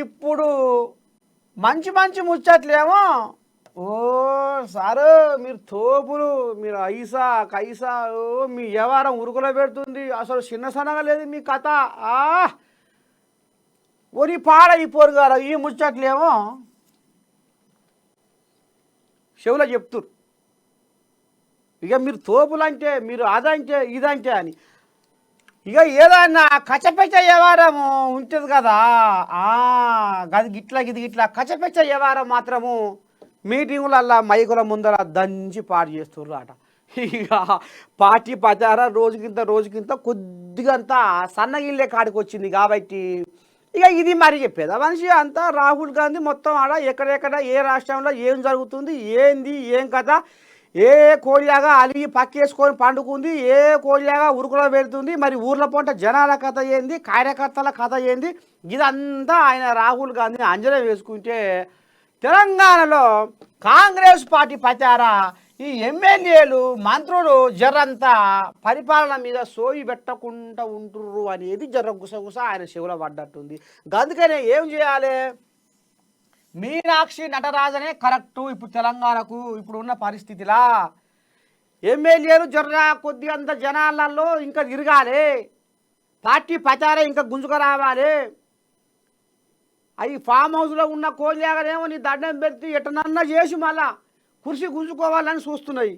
ఇప్పుడు మంచి మంచి ముచ్చట్లేమో ఓ సారు మీరు తోపులు మీరు ఐసా కైసా ఓ మీ వ్యవహారం ఉరుకులో పెడుతుంది అసలు చిన్న సన్నగా లేదు మీ కథ ఆ ఒరి పాడైపోరు గారు ఈ ముచ్చట్లేమో చెవులో చెప్తురు ఇక మీరు తోపులంటే మీరు అదంటే ఇదంటే అని ఇక ఏదన్నా కచ్చపెచ్చ వ్యవహారము ఉంటుంది కదా గది గిట్ల గిది గిట్లా కచ్చపెచ్చ వ్యవహారం మాత్రము మీటింగులల్లా మైకుల ముందర దంచి పాడు చేస్తుర్రు అట. ఇక పార్టీ ప్రచారం రోజుకింత కొద్దిగంతా సన్నగిల్లే కాడికి వచ్చింది కాబట్టి ఇక ఇది మరి చెప్పేదా మనిషి అంతా రాహుల్ గాంధీ మొత్తం ఆడ ఎక్కడెక్కడ ఏ రాష్ట్రంలో ఏం జరుగుతుంది ఏంది ఏం కథ ఏ కోడిలాగా అలిగి పక్కేసుకొని పండుకుంది ఏ కోడిలాగా ఉరుకులో పెడుతుంది మరి ఊర్ల పూట జనాల కథ ఏంది కార్యకర్తల కథ ఏంది ఇదంతా ఆయన రాహుల్ గాంధీని అంజనా వేసుకుంటే తెలంగాణలో కాంగ్రెస్ పార్టీ ప్రచార ఈ ఎమ్మెల్యేలు మంత్రులు జరంతా పరిపాలన మీద సోయి పెట్టకుండా ఉంటుర్రు అనేది జర గుసగుస ఆయన చెవులో పడ్డట్టుంది. అందుకనే ఏం చేయాలి మీనాక్షి నటరాజనే కరెక్టు ఇప్పుడు తెలంగాణకు ఇప్పుడు ఉన్న పరిస్థితిలా ఎమ్మెల్యేలు జర్రా కొద్దిగంత జనాలలో ఇంకా తిరగాలి పార్టీ ప్రచారం ఇంకా గుంజుకు రావాలి అవి ఫామ్ హౌస్లో ఉన్న కోళ్ళేగనేమో నీ దండం పెట్టి ఎటనన్నా చేసి మళ్ళా కుర్చీ గుంజుకోవాలని చూస్తున్నాయి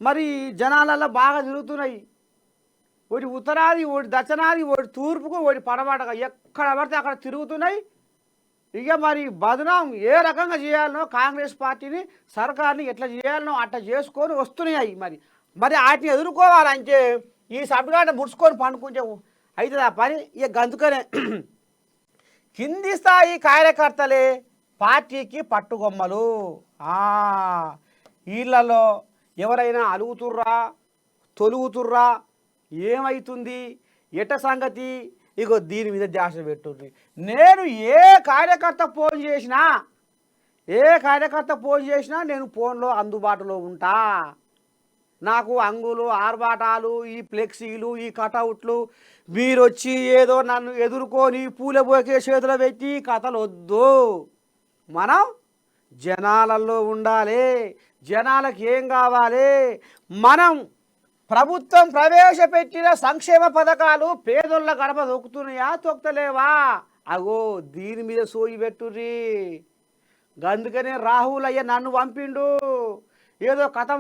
మరి జనాలలో బాగా తిరుగుతున్నాయి ఒకటి ఉత్తరాది ఒకటి దక్షిణాది ఒకటి తూర్పుకు ఒకటి పడమటగా ఎక్కడ పడితే అక్కడ తిరుగుతున్నాయి. ఇక మరి బదనాం ఏ రకంగా చేయాలనో కాంగ్రెస్ పార్టీని సర్కార్ని ఎట్లా చేయాలనో అట్లా చేసుకొని వస్తున్నాయి మరి వాటిని ఎదుర్కోవాలంటే ఈ సబ్గాట ముడుచుకొని పండుకుంటే అవుతుంది ఆ పని. ఇక గందుకనే కింది స్థాయి కార్యకర్తలే పార్టీకి పట్టుగొమ్మలు. వీళ్ళలో ఎవరైనా అలుగుతుర్రా తొలుగుతుర్రా ఏమవుతుంది ఎట సంగతి ఇగో దీని మీద ధ్యాస పెట్టుర్రి. నేను ఏ కార్యకర్త ఫోన్ చేసినా నేను ఫోన్లో అందుబాటులో ఉంటా. నాకు అంగులు ఆర్భాటాలు ఈ ఫ్లెక్సీలు ఈ కటౌట్లు మీరు వచ్చి ఏదో నన్ను ఎదుర్కొని పూల బోకే చేతులు పెట్టి కథలు వద్దు. మనం జనాలలో ఉండాలి జనాలకు ఏం కావాలి మనం ప్రభుత్వం ప్రవేశపెట్టిన సంక్షేమ పథకాలు పేదోళ్ళ గడప తొక్కుతున్నాయా తొక్కలేవా అగో దీని మీద సోయి పెట్టుర్రి. అందుకనే రాహుల్ అయ్య నన్ను పంపిండు ఏదో కథ